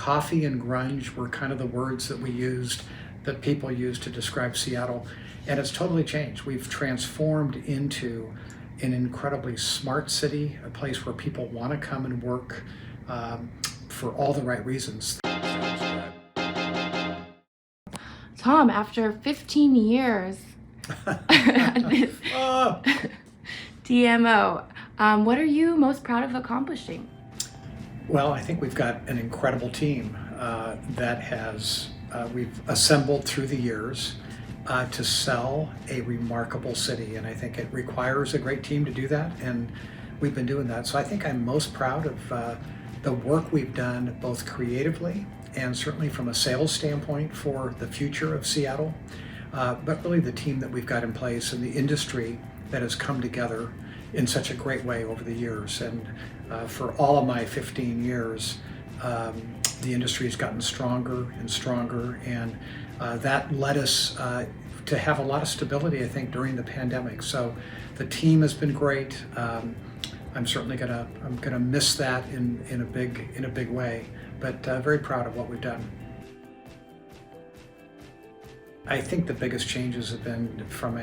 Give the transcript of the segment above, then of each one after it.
coffee and grunge were kind of the words that people used to describe Seattle. And it's totally changed. We've transformed into an incredibly smart city, a place where people want to come and work for all the right reasons. Tom, after 15 years at this DMO, what are you most proud of accomplishing? Well, I think we've got an incredible team we've assembled through the years to sell a remarkable city. And I think it requires a great team to do that. And we've been doing that. So I think I'm most proud of the work we've done, both creatively and certainly from a sales standpoint for the future of Seattle, but really the team that we've got in place and the industry that has come together in such a great way over the years. And for all of my 15 years, the industry has gotten stronger and stronger, and that led us to have a lot of stability, I think, during the pandemic. So the team has been great. I'm certainly gonna miss that in a big way, but very proud of what we've done. I think the biggest changes have been from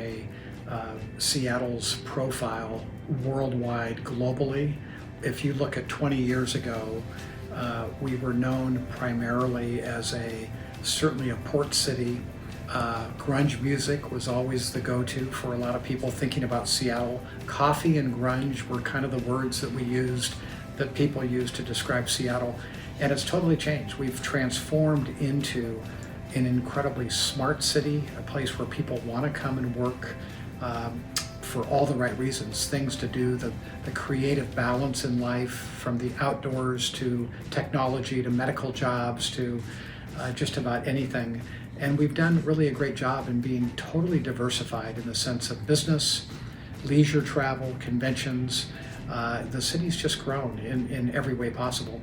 Seattle's profile worldwide, globally. If you look at 20 years ago, we were known primarily as certainly a port city. Grunge music was always the go-to for a lot of people thinking about Seattle. Coffee and grunge were kind of the words that people used to describe Seattle. And it's totally changed. We've transformed into an incredibly smart city, a place where people want to come and work for all the right reasons, things to do, the creative balance in life, from the outdoors to technology to medical jobs to just about anything. And we've done really a great job in being totally diversified in the sense of business, leisure travel, conventions. The city's just grown in every way possible.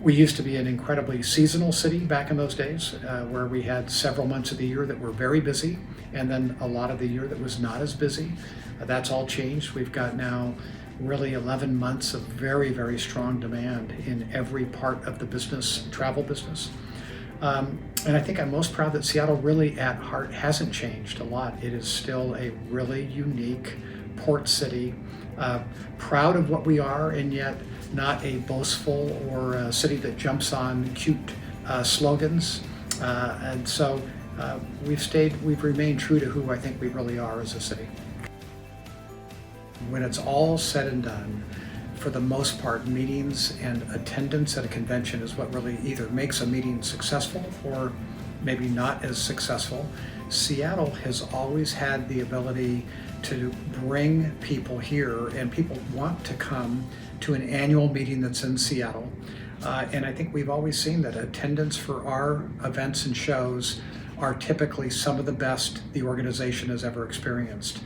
We used to be an incredibly seasonal city back in those days, where we had several months of the year that were very busy, and then a lot of the year that was not as busy. That's all changed. We've got now really 11 months of very, very strong demand in every part of the travel business. And I think I'm most proud that Seattle really at heart hasn't changed a lot. It is still a really unique port city, proud of what we are, and yet not a boastful or a city that jumps on cute slogans. And so we've remained true to who I think we really are as a city. When it's all said and done, for the most part, meetings and attendance at a convention is what really either makes a meeting successful or maybe not as successful. Seattle has always had the ability to bring people here, and people want to come to an annual meeting that's in Seattle. And I think we've always seen that attendance for our events and shows are typically some of the best the organization has ever experienced.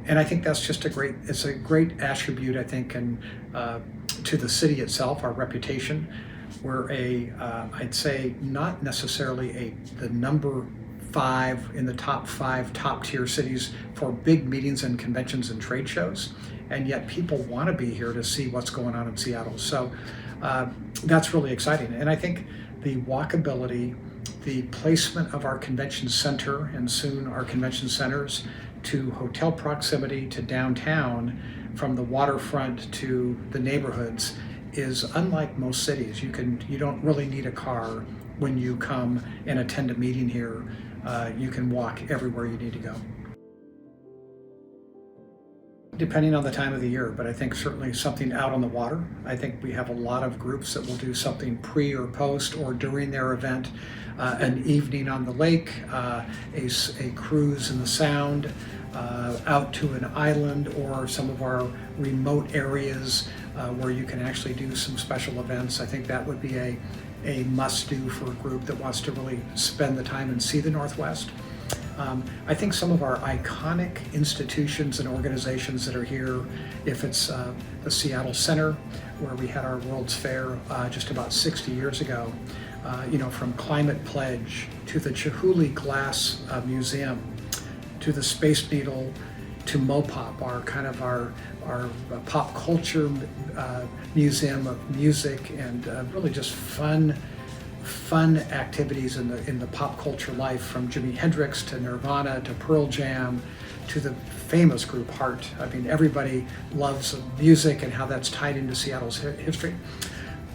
And I think that's just it's a great attribute, I think, and to the city itself, our reputation. We're I'd say not necessarily the number 5 in the top 5 top tier cities for big meetings and conventions and trade shows, and yet people want to be here to see what's going on in Seattle. So that's really exciting. And I think the walkability, the placement of our convention center and soon our convention centers to hotel proximity to downtown, from the waterfront to the neighborhoods, is unlike most cities. You don't really need a car when you come and attend a meeting here. You can walk everywhere you need to go. Depending on the time of the year, but I think certainly something out on the water. I think we have a lot of groups that will do something pre or post or during their event, an evening on the lake, a cruise in the Sound, out to an island, or some of our remote areas where you can actually do some special events. I think that would be a must-do for a group that wants to really spend the time and see the Northwest. I think some of our iconic institutions and organizations that are here, if it's the Seattle Center, where we had our World's Fair just about 60 years ago, from Climate Pledge to the Chihuly Glass Museum, to the Space Needle, to Mopop, our pop culture museum of music and really just fun fun activities in the pop culture life, from Jimi Hendrix to Nirvana to Pearl Jam to the famous group Heart. I mean, everybody loves music and how that's tied into Seattle's history.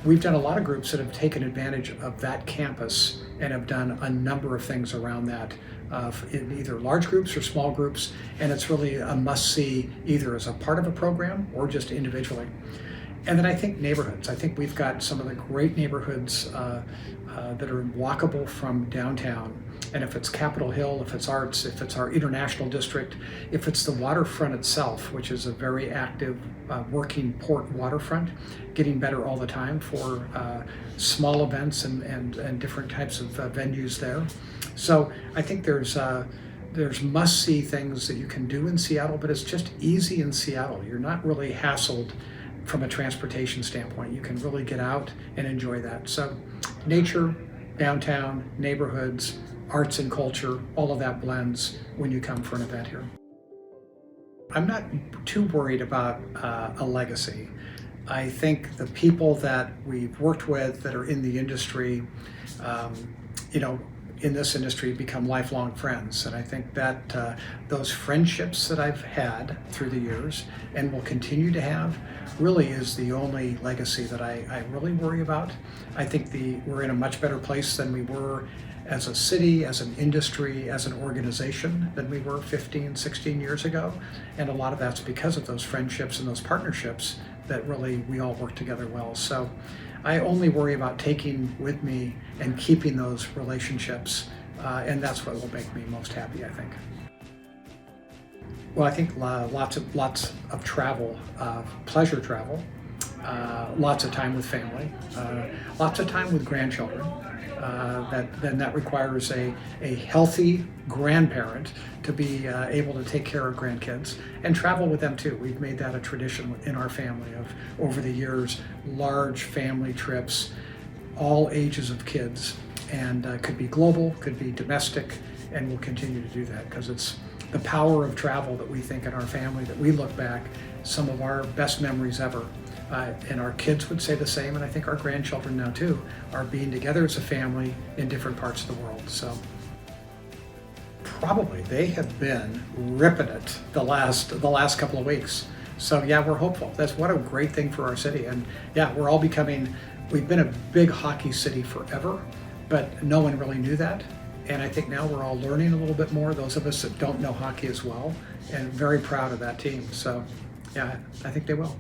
We've done a lot of groups that have taken advantage of that campus and have done a number of things around that, in either large groups or small groups, and it's really a must-see either as a part of a program or just individually. And then I think neighborhoods. I think we've got some of the great neighborhoods that are walkable from downtown. And if it's Capitol Hill, if it's Arts, if it's our International District, if it's the waterfront itself, which is a very active working port waterfront, getting better all the time for small events and different types of venues there. So I think there's must-see things that you can do in Seattle, but it's just easy in Seattle. You're not really hassled from a transportation standpoint. You can really get out and enjoy that. So nature, downtown, neighborhoods, arts and culture, all of that blends when you come for an event here. I'm not too worried about a legacy. I think the people that we've worked with that are in the industry, in this industry, become lifelong friends. And I think that those friendships that I've had through the years and will continue to have really is the only legacy that I really worry about. I think we're in a much better place than we were as a city, as an industry, as an organization than we were 15, 16 years ago. And a lot of that's because of those friendships and those partnerships that really we all work together well. So I only worry about taking with me and keeping those relationships, and that's what will make me most happy, I think. Well, I think lots of travel, pleasure travel, lots of time with family, lots of time with grandchildren. That requires a healthy grandparent to be able to take care of grandkids and travel with them too. We've made that a tradition in our family of, over the years, large family trips, all ages of kids, and could be global, could be domestic, and we'll continue to do that because it's the power of travel that we think in our family, that we look back, some of our best memories ever. And our kids would say the same, and I think our grandchildren now too, are being together as a family in different parts of the world. So probably they have been ripping it the last couple of weeks. So yeah, we're hopeful. That's what a great thing for our city. And yeah, we've been a big hockey city forever, but no one really knew that. And I think now we're all learning a little bit more, those of us that don't know hockey as well, and very proud of that team. So yeah, I think they will.